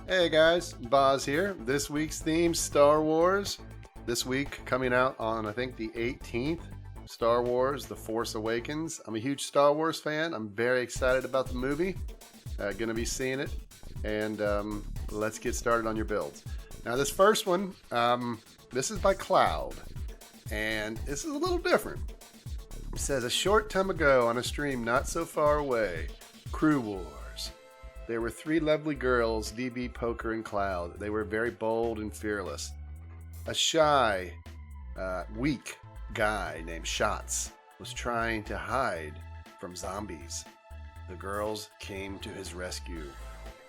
Hey guys, Boz here. This week's theme, Star Wars. This week coming out on, I think, the 18th, Star Wars The Force Awakens. I'm a huge Star Wars fan. I'm very excited about the movie. Gonna be seeing it. And let's get started on your builds. Now this first one, this is by Cloud. And this is a little different. It says, a short time ago on a stream not so far away, Crew Wars. There were three lovely girls, DB, Poker, and Cloud. They were very bold and fearless. A shy, weak guy named Shots was trying to hide from zombies. The girls came to his rescue.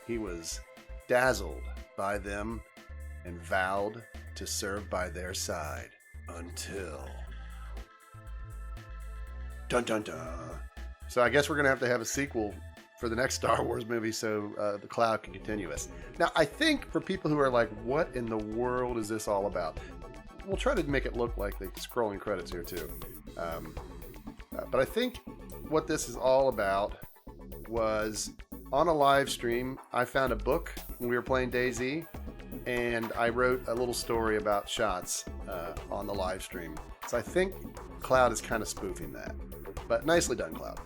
He was dazzled by them and vowed to serve by their side until... Dun dun dun. So I guess we're going to have a sequel for the next Star Wars movie so the Cloud can continue us. Now, I think for people who are like, what in the world is this all about? We'll try to make it look like the scrolling credits here too. But I think what this is all about was on a live stream, I found a book when we were playing DayZ, and I wrote a little story about Shots on the live stream. So I think Cloud is kind of spoofing that. But nicely done, Cloud.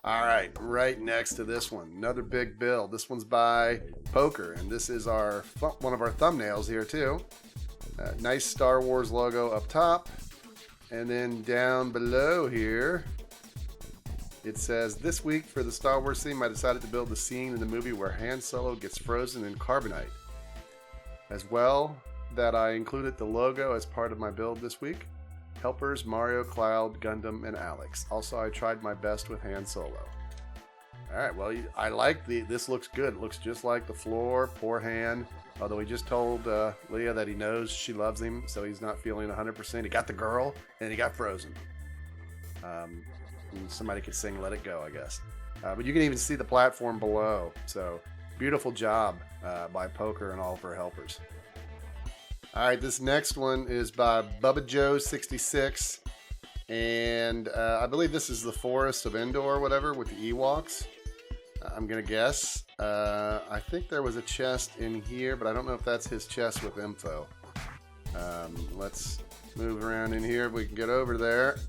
All right next to this one, another big build. This one's by Poker, and this is our one of our thumbnails here too. Nice Star Wars logo up top, and then down below here, it says, this week for the Star Wars theme, I decided to build the scene in the movie where Han Solo gets frozen in carbonite. As well, that I included the logo as part of my build this week. Helpers, Mario, Cloud, Gundam, and Alex. Also, I tried my best with Han Solo. Alright, well, I like this looks good. It looks just like the floor. Poor Han. Although he just told Leia that he knows she loves him, so he's not feeling 100%. He got the girl, and he got frozen. Somebody could sing Let It Go, I guess. But you can even see the platform below. So, beautiful job by Poker and all of her helpers. Alright, this next one is by Bubba Joe 66, and I believe this is the Forest of Endor or whatever with the Ewoks. I'm gonna guess. I think there was a chest in here, but I don't know if that's his chest with info. Let's move around in here if we can get over there.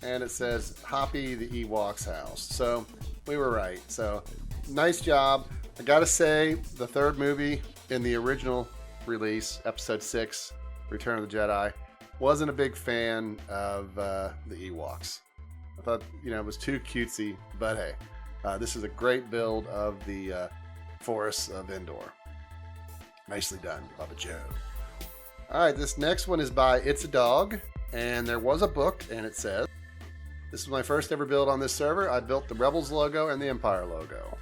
And it says Hoppy the Ewok's house. So we were right. So nice job. I gotta say, the third movie in the original release, Episode 6, Return of the Jedi, wasn't a big fan of the Ewoks. I thought, it was too cutesy, but hey, this is a great build of the Forest of Endor. Nicely done, Bubba Joe. Alright, this next one is by It's a Dog, and there was a book, and it says, this is my first ever build on this server. I built the Rebels logo and the Empire logo.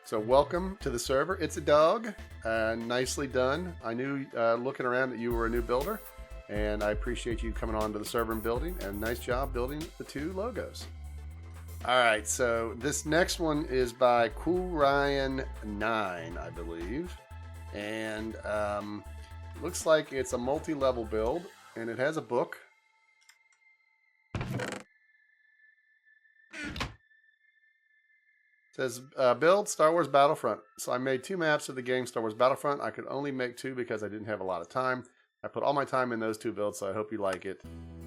So welcome to the server. It's a Dog. Nicely done. I knew looking around that you were a new builder, and I appreciate you coming on to the server and building, and nice job building the two logos. Alright, so this next one is by Cool Ryan 9, I believe. And looks like it's a multi-level build, and it has a book. It says, build Star Wars Battlefront. So I made 2 maps of the game Star Wars Battlefront. I could only make 2 because I didn't have a lot of time. I put all my time in those 2 builds, so I hope you like it.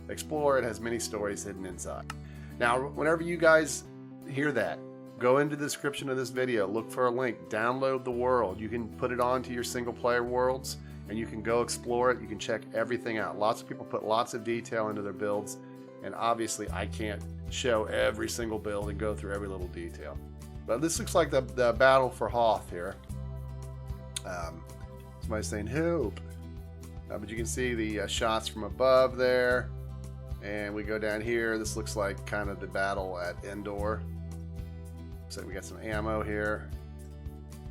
Explore, it has many stories hidden inside. Now, whenever you guys hear that, go into the description of this video, look for a link, download the world. You can put it onto your single player worlds, and you can go explore it. You can check everything out. Lots of people put lots of detail into their builds, and obviously I can't show every single build and go through every little detail. But this looks like the battle for Hoth here. Somebody's saying help. But you can see the shots from above there. And we go down here. This looks like kind of the battle at Endor. So we got some ammo here.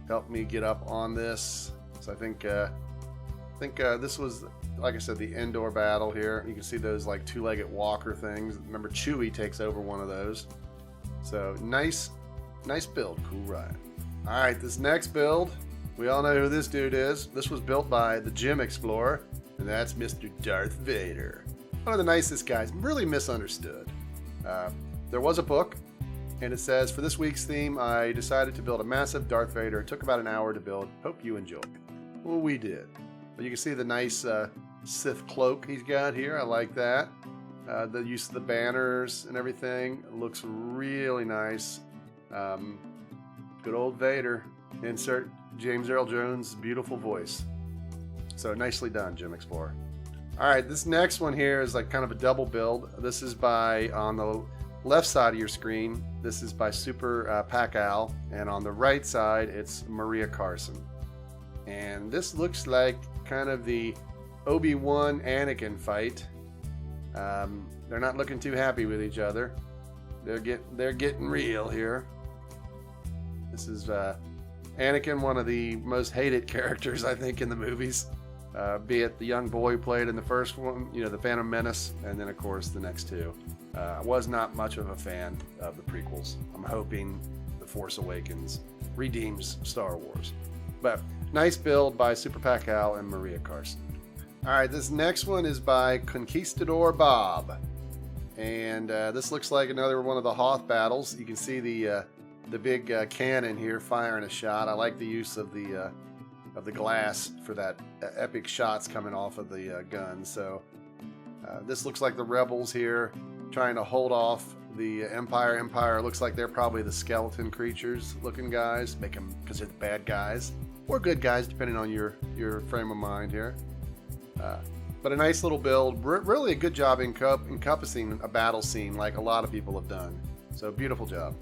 Help me get up on this. So I think this was, like I said, the Endor battle here. You can see those like 2-legged walker things. Remember, Chewie takes over one of those. So nice build, Cool Ryan. All right, this next build, we all know who this dude is. This was built by the Gym Explorer, and that's Mr. Darth Vader. One of the nicest guys, really misunderstood. There was a book, And it says, for this week's theme, I decided to build a massive Darth Vader. It took about an hour to build. Hope you enjoy. Well, we did. But you can see the nice Sith cloak he's got here. I like that. The use of the banners and everything looks really nice. Good old Vader. Insert James Earl Jones' beautiful voice. So nicely done, Jim Explorer. All right, this next one here is like kind of a double build. This is by, on the left side of your screen, this is by Super Pacal, and on the right side, it's Maria Carson. And this looks like kind of the Obi-Wan Anakin fight. They're not looking too happy with each other. They're getting real here. This is Anakin, one of the most hated characters, I think, in the movies. Be it the young boy who played in the first one, you know, the Phantom Menace, and then, of course, the next two. I was not much of a fan of the prequels. I'm hoping The Force Awakens redeems Star Wars. But nice build by Super Pacal and Maria Carson. All right, this next one is by Conquistador Bob. And this looks like another one of the Hoth battles. You can see the big cannon here firing a shot. I like the use of the glass for that epic shots coming off of the gun. So this looks like the rebels here trying to hold off the Empire. Empire looks like they're probably the skeleton creatures looking guys, make them, because they're the bad guys or good guys depending on your frame of mind here. But a nice little build, really a good job encompassing a battle scene like a lot of people have done. So beautiful job.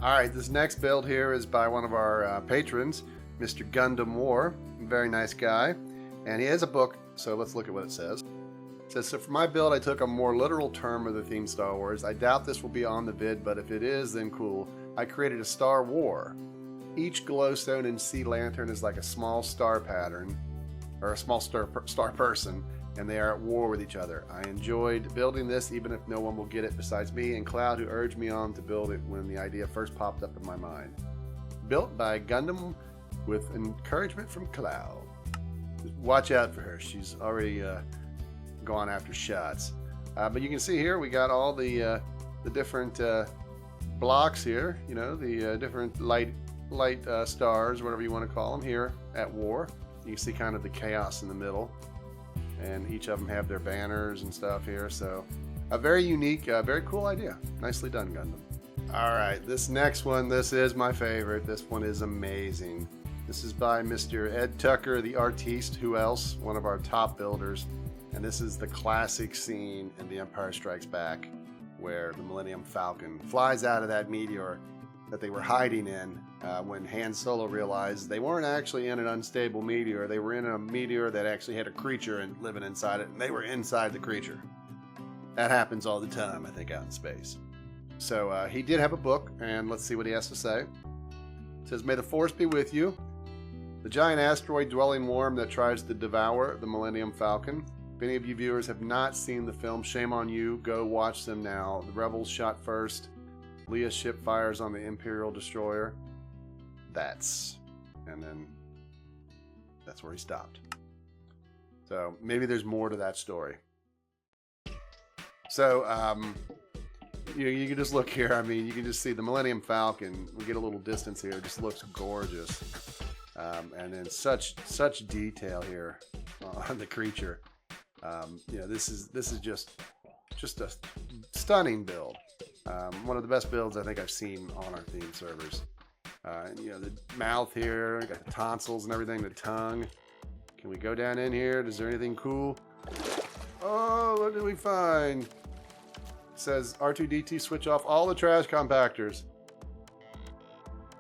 All right, this next build here is by one of our patrons, Mr. Gundam War. Very nice guy. And he has a book, so let's look at what it says. It says, so for my build, I took a more literal term of the theme Star Wars. I doubt this will be on the vid, but if it is, then cool. I created a Star War. Each glowstone and sea lantern is like a small star pattern, or a small star person, and they are at war with each other. I enjoyed building this, even if no one will get it besides me and Cloud, who urged me on to build it when the idea first popped up in my mind. Built by Gundam with encouragement from Cloud. Just watch out for her. She's already gone after shots. But you can see here we got all the different blocks here. You know, the different light stars, whatever you want to call them, here at war. You can see kind of the chaos in the middle, and each of them have their banners and stuff here. So a very unique, very cool idea. Nicely done, Gundam. All right, this next one, this is my favorite. This one is amazing. This is by Mr. Ed Tucker, the artiste. Who else? One of our top builders. And this is the classic scene in The Empire Strikes Back where the Millennium Falcon flies out of that meteor that they were hiding in when Han Solo realized they weren't actually in an unstable meteor. They were in a meteor that actually had a creature living inside it, and they were inside the creature. That happens all the time, I think, out in space. So he did have a book, and let's see what he has to say. It says, may the Force be with you. The giant asteroid dwelling worm that tries to devour the Millennium Falcon. If any of you viewers have not seen the film, shame on you. Go watch them now. The rebels shot first. Leah's ship fires on the Imperial destroyer. And then that's where he stopped. So maybe there's more to that story. So you can just look here. I mean, you can just see the Millennium Falcon. We get a little distance here. It just looks gorgeous. And then such detail here on the creature. You know, this is just a stunning build. One of the best builds I think I've seen on our theme servers. You know, the mouth here, got the tonsils and everything, the tongue. Can we go down in here? Is there anything cool? Oh, what did we find? It says R2-D2 switch off all the trash compactors.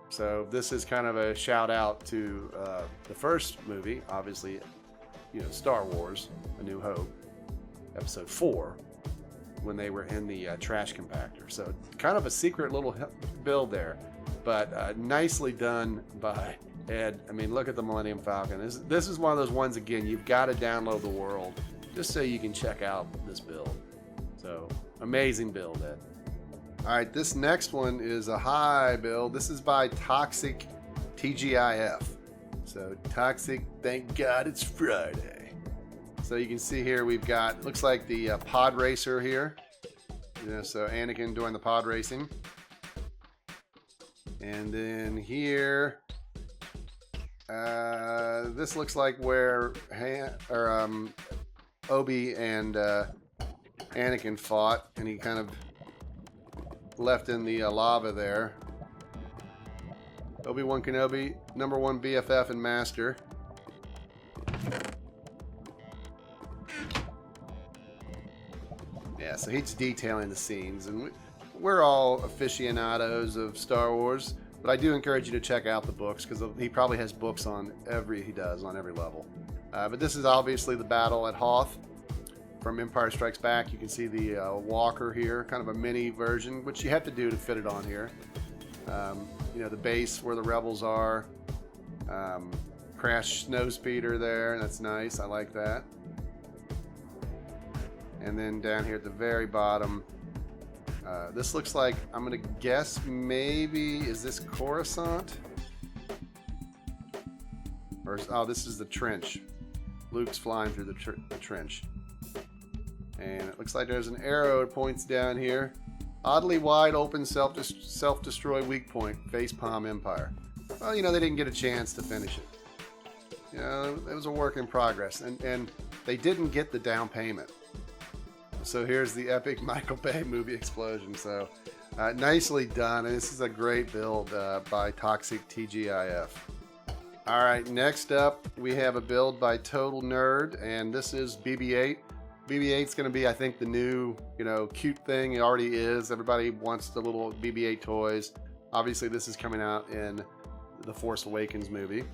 So this is kind of a shout out to the first movie, obviously, you know, Star Wars, A New Hope, episode 4, when they were in the trash compactor. So kind of a secret little build there, but nicely done by Ed. I mean, look at the Millennium Falcon. This is one of those ones, again, you've got to download the world just so you can check out this build. So amazing build, Ed. All right, this next one is a high build. This is by Toxic TGIF. So Toxic, thank God it's Friday. So you can see here we've got, looks like the pod racer here. You know, so Anakin doing the pod racing. And then here, this looks like where Obi and Anakin fought, and he kind of left in the lava there. Obi-Wan Kenobi, #1 BFF and Master. Yeah, so he's detailing the scenes, and we're all aficionados of Star Wars, but I do encourage you to check out the books, because he probably has books on every level. But this is obviously the battle at Hoth from Empire Strikes Back. You can see the walker here, kind of a mini version, which you have to do to fit it on here. You know, the base where the rebels are. Crash snowspeeder there, that's nice. I like that. And then down here at the very bottom, this looks like, I'm gonna guess maybe, is this Coruscant? Or oh, this is the trench. Luke's flying through the trench. And it looks like there's an arrow that points down here. Oddly wide open self-destroy weak point, facepalm Empire. Well, you know, they didn't get a chance to finish it. You know, it was a work in progress, and they didn't get the down payment. So here's the epic Michael Bay movie explosion. So nicely done, and this is a great build by Toxic TGIF. All right, next up we have a build by Total Nerd, and this is BB-8. BB-8's going to be, I think, the new, you know, cute thing. It already is. Everybody wants the little BB-8 toys. Obviously, this is coming out in the Force Awakens movie.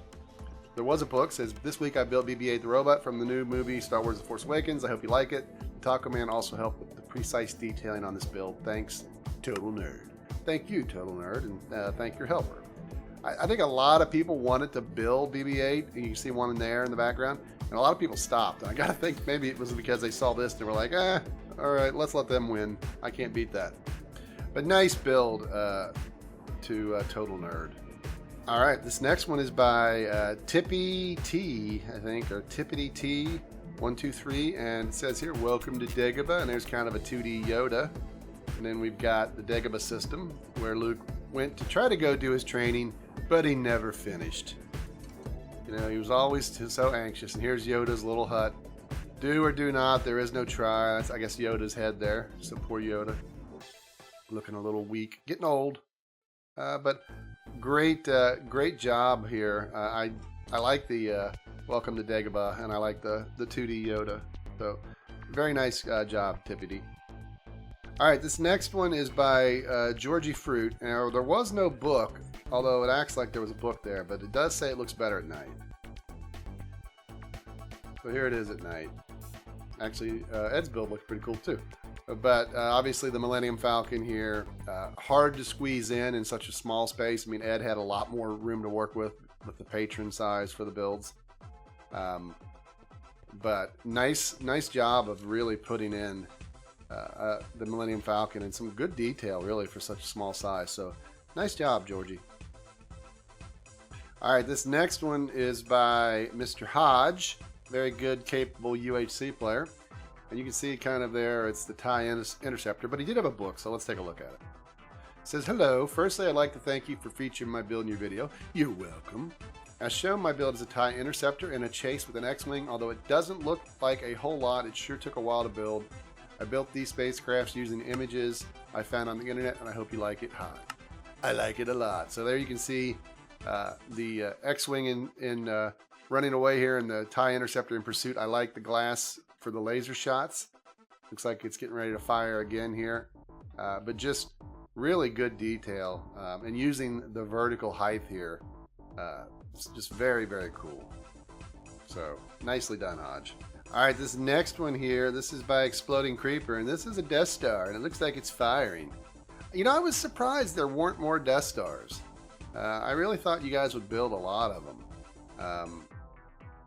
There was a book that says, "This week I built BB-8 the robot from the new movie Star Wars The Force Awakens. I hope you like it." Taco Man also helped with the precise detailing on this build. Thanks, Total Nerd. Thank you, Total Nerd, and thank your helper. I think a lot of people wanted to build BB-8. You can see one in there in the background. And a lot of people stopped. And I gotta think maybe it was because they saw this and they were like, all right, let's let them win. I can't beat that. But nice build to Total Nerd. All right, this next one is by Tippy T, I think, or Tippity T 123, and it says here, "Welcome to Dagobah," and there's kind of a 2D Yoda. And then we've got the Dagobah system, where Luke went to try to go do his training, but he never finished. You know, he was always so anxious. And here's Yoda's little hut. Do or do not, there is no try. That's, I guess, Yoda's head there. So poor Yoda. Looking a little weak. Getting old. But great job here. I like the Welcome to Dagobah, and I like the 2D Yoda. So very nice job, Tippity. All right, this next one is by Georgie Fruit. Now, there was no book, although it acts like there was a book there, but it does say it looks better at night. So here it is at night. Actually, Ed's build looks pretty cool too. But obviously the Millennium Falcon here, hard to squeeze in such a small space. I mean, Ed had a lot more room to work with the patron size for the builds. But nice job of really putting in the Millennium Falcon and some good detail really for such a small size. So nice job, Georgie. All right, this next one is by Mr. Hodge. Very good, capable UHC player. And you can see kind of there, it's the TIE Interceptor, but he did have a book, so let's take a look at it. It says, "Hello, firstly I'd like to thank you for featuring my build in your video." You're welcome. As shown, my build is a TIE Interceptor in a chase with an X-Wing. Although it doesn't look like a whole lot, it sure took a while to build. I built these spacecrafts using images I found on the internet, and I hope you like it. Hi. I like it a lot. So there you can see the X-Wing in running away here, and the TIE Interceptor in pursuit. I like the glass for the laser shots. Looks like it's getting ready to fire again here. But just really good detail. And using the vertical height here. It's just very, very cool. So, nicely done, Hodge. Alright, this next one here, this is by Exploding Creeper, and this is a Death Star, and it looks like it's firing. You know, I was surprised there weren't more Death Stars. I really thought you guys would build a lot of them.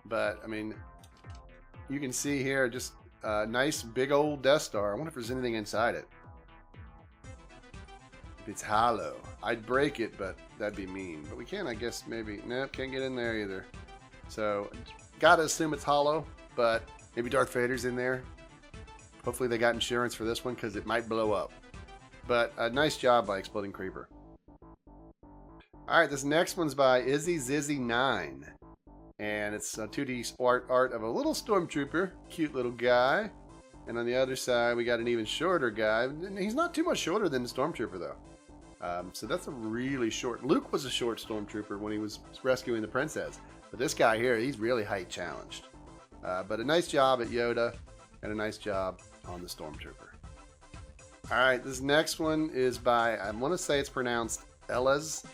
But, I mean, you can see here just a nice big old Death Star. I wonder if there's anything inside it. If it's hollow. I'd break it, but that'd be mean. But we can, I guess, maybe. Nope, can't get in there either. So, gotta assume it's hollow, but maybe Darth Vader's in there. Hopefully they got insurance for this one, because it might blow up. But a nice job by Exploding Creeper. All right, this next one's by Izzy Zizzy 9. And it's a 2D art of a little Stormtrooper. Cute little guy. And on the other side, we got an even shorter guy. He's not too much shorter than the Stormtrooper, though. So that's a really short... Luke was a short Stormtrooper when he was rescuing the princess. But this guy here, he's really height challenged. But a nice job at Yoda. And a nice job on the Stormtrooper. Alright, this next one is by... I want to say it's pronounced Elaz.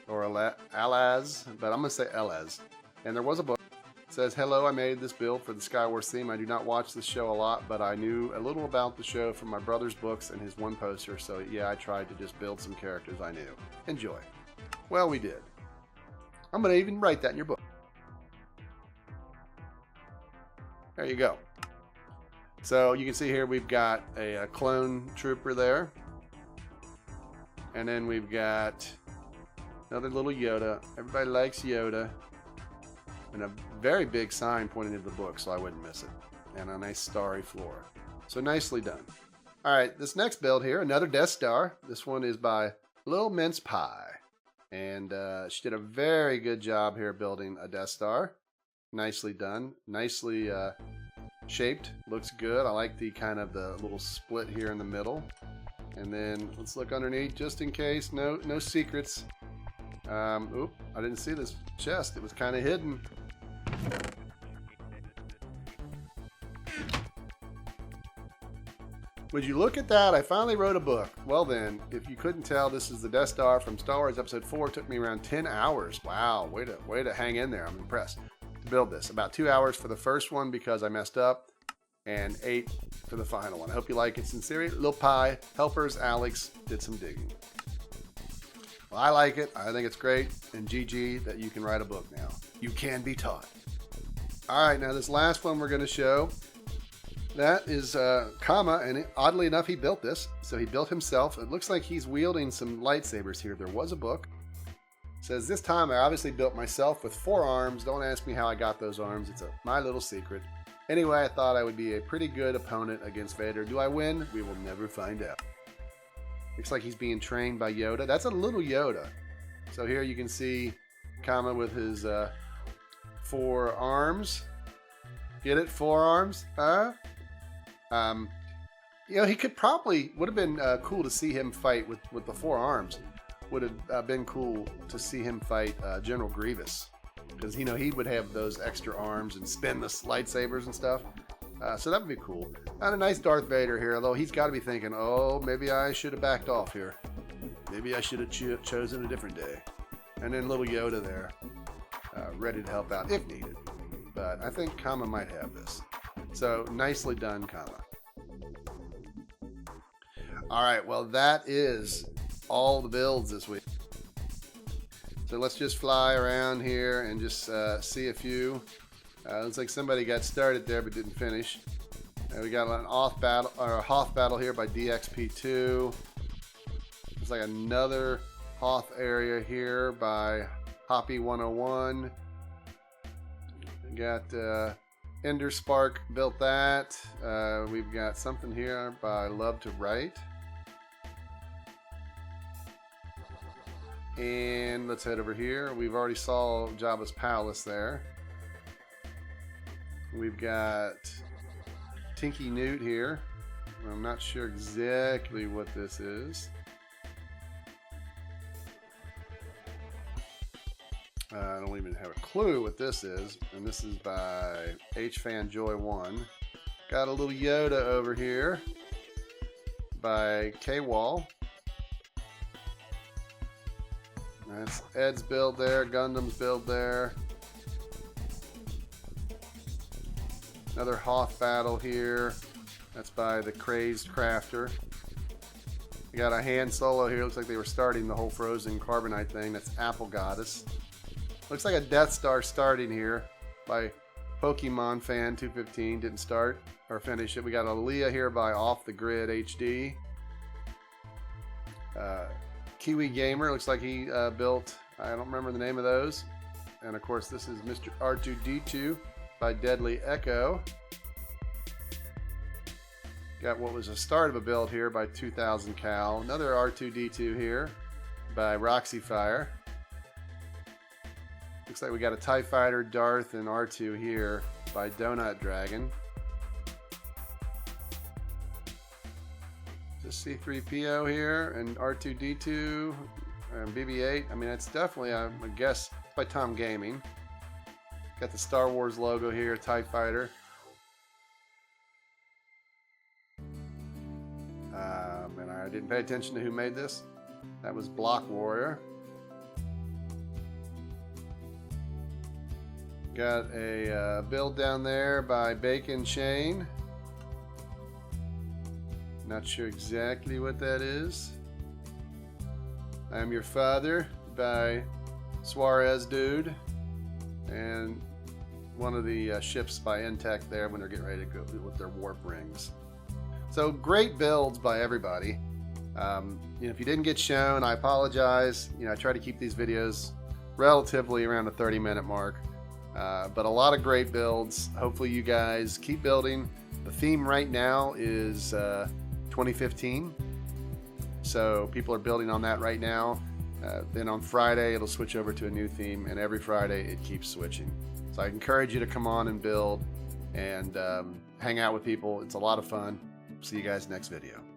Or Alaz. But I'm going to say Elaz. And there was a book. It says, hello, I made this build for the Skywars theme. I do not watch this show a lot, but I knew a little about the show from my brother's books and his one poster, so yeah, I tried to just build some characters I knew. Enjoy. Well, we did. I'm going to even write that in your book. There you go. So you can see here we've got a clone trooper there. And then we've got another little Yoda. Everybody likes Yoda. And a very big sign pointing to the book, so I wouldn't miss it. And a nice starry floor. So nicely done. Alright, this next build here, another Death Star. This one is by Little Mince Pie. And she did a very good job here building a Death Star. Nicely done. Nicely shaped. Looks good. I like the kind of the little split here in the middle. And then let's look underneath just in case. No secrets. Oop, I didn't see this chest. It was kind of hidden. Would you look at that? I finally wrote a book. Well then, if you couldn't tell, this is the Death Star from Star Wars Episode 4. It took me around 10 hours. Wow, way to hang in there. I'm impressed to build this. About 2 hours for the first one because I messed up, and 8 for the final one. I hope you like it. Sincerely, Lil Pie, helpers, Alex did some digging. Well, I like it. I think it's great. And GG that you can write a book now. You can be taught. All right, now this last one we're going to show, that is Kama, and oddly enough, he built this. So he built himself. It looks like he's wielding some lightsabers here. There was a book. It says, this time I obviously built myself with 4 arms. Don't ask me how I got those arms. It's my little secret. Anyway, I thought I would be a pretty good opponent against Vader. Do I win? We will never find out. Looks like he's being trained by Yoda. That's a little Yoda. So here you can see Kama with his 4 arms. Get it? 4 arms? Huh? You know, he could probably... Would have been cool to see him fight with the 4 arms. Would have been cool to see him fight General Grievous. Because, you know, he would have those extra arms and spin the lightsabers and stuff. So that would be cool. And a nice Darth Vader here, although he's got to be thinking, oh, maybe I should have backed off here. Maybe I should have chosen a different day. And then little Yoda there, ready to help out if needed. But I think Kama might have this. So nicely done, Kama. All right, well, that is all the builds this week. So let's just fly around here and just see a few. Looks like somebody got started there but didn't finish. We got an Hoth battle here by DXP2. Looks like another Hoth area here by Hoppy 101. We got Ender Spark built that. We've got something here by Love to Write. And let's head over here. We've already saw Jabba's Palace there. We've got Tinky Newt here. I'm not sure exactly what this is. I don't even have a clue what this is. And this is by HFanJoy1. Got a little Yoda over here by K-Wall. That's Ed's build there, Gundam's build there. Another Hoth battle here. That's by the Crazed Crafter. We got a Han Solo here. Looks like they were starting the whole frozen carbonite thing. That's Apple Goddess. Looks like a Death Star starting here by Pokemon Fan 215. Didn't start or finish it. We got a Leia here by Off the Grid HD. Kiwi Gamer, looks like he built, I don't remember the name of those. And of course this is Mr. R2D2 by Deadly Echo. Got what was a start of a build here by 2000 Cal. Another R2D2 here by Roxy Fire. Looks like we got a TIE Fighter, Darth, and R2 here by Donut Dragon. Just C-3PO here, and R2-D2, and BB-8. I mean, it's definitely, I guess, by Tom Gaming. Got the Star Wars logo here, TIE Fighter. And I didn't pay attention to who made this. That was Block Warrior. Got a build down there by Bacon Chain. Not sure exactly what that is. I Am Your Father by Suarez Dude. And one of the ships by Intech there when they're getting ready to go with their warp rings. So great builds by everybody. If you didn't get shown, I apologize. I try to keep these videos relatively around the 30-minute mark. But a lot of great builds. Hopefully you guys keep building. The theme right now is 2015. So people are building on that right now. Then on Friday it'll switch over to a new theme, and every Friday it keeps switching. So I encourage you to come on and build and hang out with people. It's a lot of fun. See you guys next video.